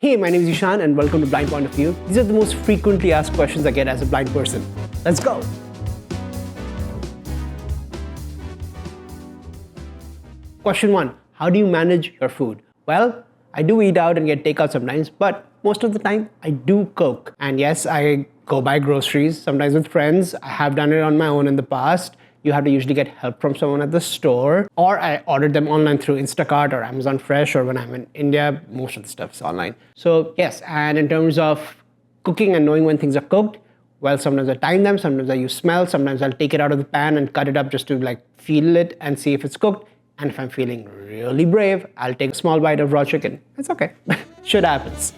Hey, my name is Ishan and welcome to Blind Point of View. These are the most frequently asked questions I get as a blind person. Let's go. Question 1. How do you manage your food? Well, I do eat out and get takeout sometimes, but most of the time I do cook. And yes, I go buy groceries, sometimes with friends. I have done it on my own in the past. You have to usually get help from someone at the store, or I ordered them online through Instacart or Amazon Fresh, or when I'm in India, most of the stuff is online. So yes, and in terms of cooking and knowing when things are cooked, well, sometimes I time them, sometimes I use smell, sometimes I'll take it out of the pan and cut it up just to like feel it and see if it's cooked. And if I'm feeling really brave, I'll take a small bite of raw chicken. It's okay. Shit happens.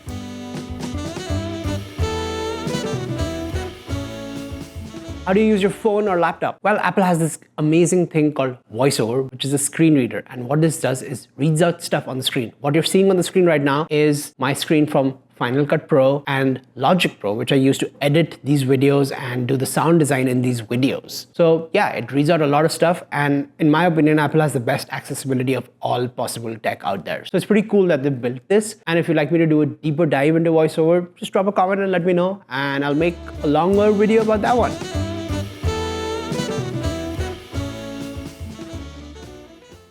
How do you use your phone or laptop? Well, Apple has this amazing thing called VoiceOver, which is a screen reader. And what this does is reads out stuff on the screen. What you're seeing on the screen right now is my screen from Final Cut Pro and Logic Pro, which I use to edit these videos and do the sound design in these videos. So yeah, it reads out a lot of stuff. And in my opinion, Apple has the best accessibility of all possible tech out there. So it's pretty cool that they built this. And if you'd like me to do a deeper dive into VoiceOver, just drop a comment and let me know. And I'll make a longer video about that one.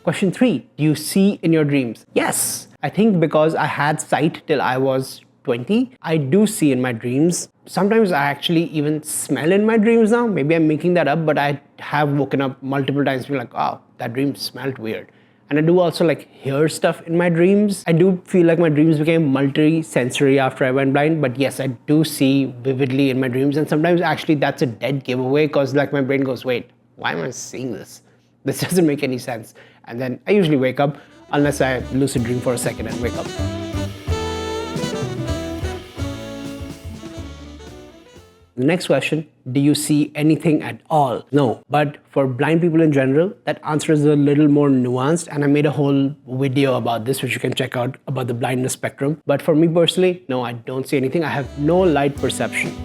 Question 3, do you see in your dreams? Yes, I think because I had sight till I was 20, I do see in my dreams. Sometimes I actually even smell in my dreams now. Maybe I'm making that up, but I have woken up multiple times being like, oh, that dream smelled weird. And I do also like hear stuff in my dreams. I do feel like my dreams became multi-sensory after I went blind, but yes, I do see vividly in my dreams. And sometimes actually that's a dead giveaway because like my brain goes, wait, why am I seeing this? This doesn't make any sense. And then I usually wake up, unless I lucid dream for a second and wake up. The next question, do you see anything at all? No, but for blind people in general, that answer is a little more nuanced, and I made a whole video about this, which you can check out, about the blindness spectrum. But for me personally, no, I don't see anything. I have no light perception.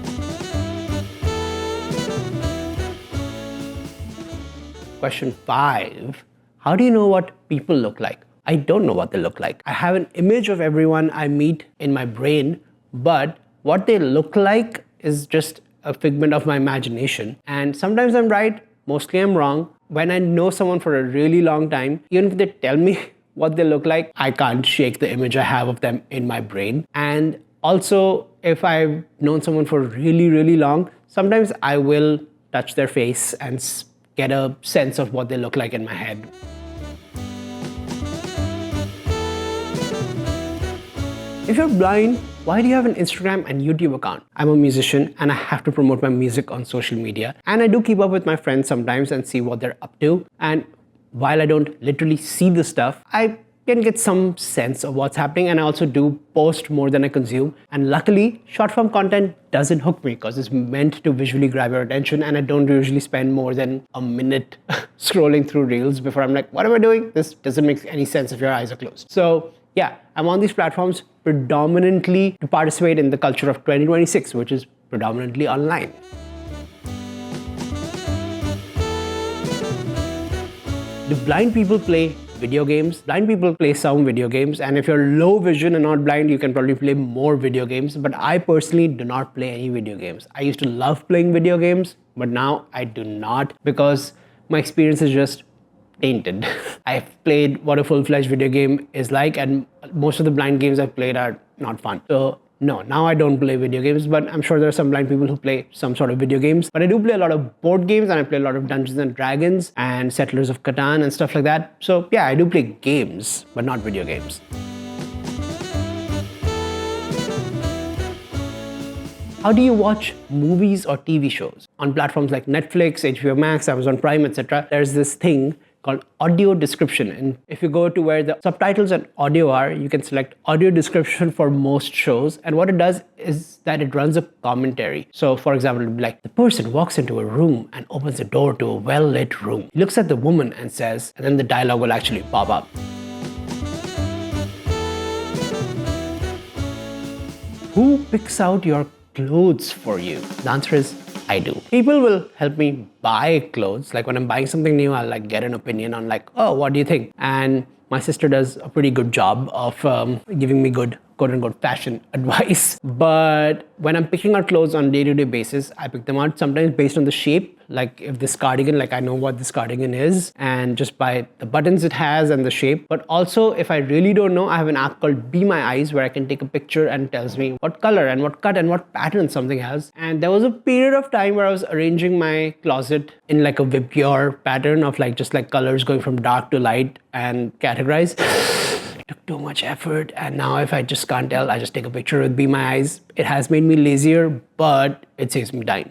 Question 5. How do you know what people look like? I don't know what they look like. I have an image of everyone I meet in my brain, but what they look like is just a figment of my imagination. And sometimes I'm right, mostly I'm wrong. When I know someone for a really long time, even if they tell me what they look like, I can't shake the image I have of them in my brain. And also, if I've known someone for really, really long, sometimes I will touch their face and get a sense of what they look like in my head. If you're blind, why do you have an Instagram and YouTube account? I'm a musician and I have to promote my music on social media. And I do keep up with my friends sometimes and see what they're up to. And while I don't literally see the stuff, I can get some sense of what's happening, and I also do post more than I consume. And luckily, short form content doesn't hook me because it's meant to visually grab your attention, and I don't usually spend more than a minute scrolling through reels before I'm like, what am I doing? This doesn't make any sense if your eyes are closed. So yeah, I'm on these platforms predominantly to participate in the culture of 2026, which is predominantly online. Do blind people play video games? Blind people play some video games, and if you're low vision and not blind, you can probably play more video games, but I personally do not play any video games. I used to love playing video games, but now I do not because my experience is just tainted. I've played what a full-fledged video game is like, and most of the blind games I've played are not fun. So no, now I don't play video games, but I'm sure there are some blind people who play some sort of video games. But I do play a lot of board games, and I play a lot of Dungeons and Dragons and Settlers of Catan and stuff like that. So yeah, I do play games, but not video games. How do you watch movies or TV shows? On platforms like Netflix, HBO Max, Amazon Prime, etc., there's this thing called audio description. And if you go to where the subtitles and audio are, you can select audio description for most shows. And what it does is that it runs a commentary. So for example, it'll be like, the person walks into a room and opens the door to a well-lit room. He looks at the woman and says, and then the dialogue will actually pop up. Who picks out your clothes for you? The answer is I do. People will help me buy clothes. Like when I'm buying something new, I'll like get an opinion on like, oh, what do you think? And My sister does a pretty good job of giving me good quote-unquote fashion advice. But when I'm picking out clothes on a day-to-day basis, I pick them out sometimes based on the shape. Like if this cardigan, like I know what this cardigan is, and just by the buttons it has and the shape. But also, if I really don't know, I have an app called Be My Eyes where I can take a picture and it tells me what color and what cut and what pattern something has. And there was a period of time where I was arranging my closet in like a Vibgyor pattern of like just like colors going from dark to light and categorized. It took too much effort, and now if I just can't tell, I just take a picture with Be My Eyes. It has made me lazier, but it saves me time.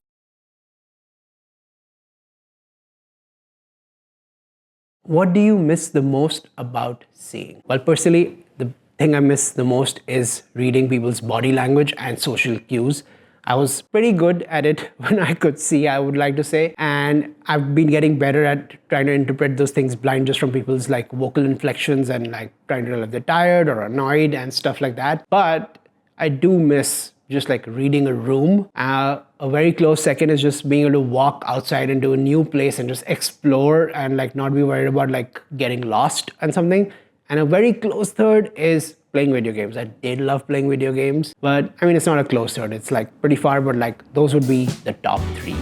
What do you miss the most about seeing? Well, personally, the thing I miss the most is reading people's body language and social cues. I was pretty good at it when I could see, I would like to say, and I've been getting better at trying to interpret those things blind just from people's like vocal inflections and like trying to tell if they're tired or annoyed and stuff like that. But I do miss just like reading a room. A very close second is just being able to walk outside into a new place and just explore and like not be worried about like getting lost and something. And a very close third is playing video games. I did love playing video games, but I mean, it's not a close third. It's like pretty far, but like those would be the top three.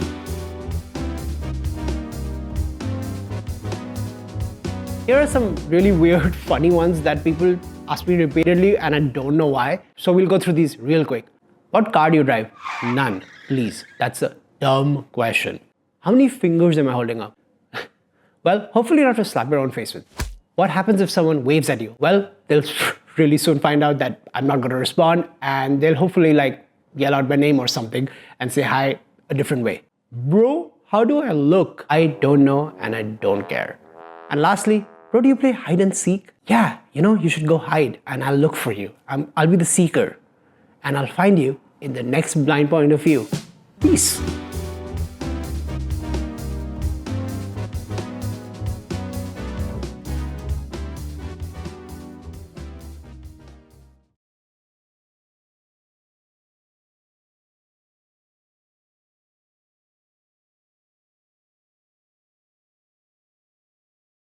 Here are some really weird, funny ones that people ask me repeatedly and I don't know why. So we'll go through these real quick. What car do you drive? None. Please. That's a dumb question. How many fingers am I holding up? Well, hopefully you don't have to slap your own face with. What happens if someone waves at you? Well, they'll really soon find out that I'm not going to respond, and they'll hopefully like yell out my name or something and say hi a different way. Bro, how do I look? I don't know and I don't care. And lastly, bro, do you play hide and seek? Yeah, you should go hide and I'll look for you. I'll be the seeker and I'll find you in the next blind point of view. Peace.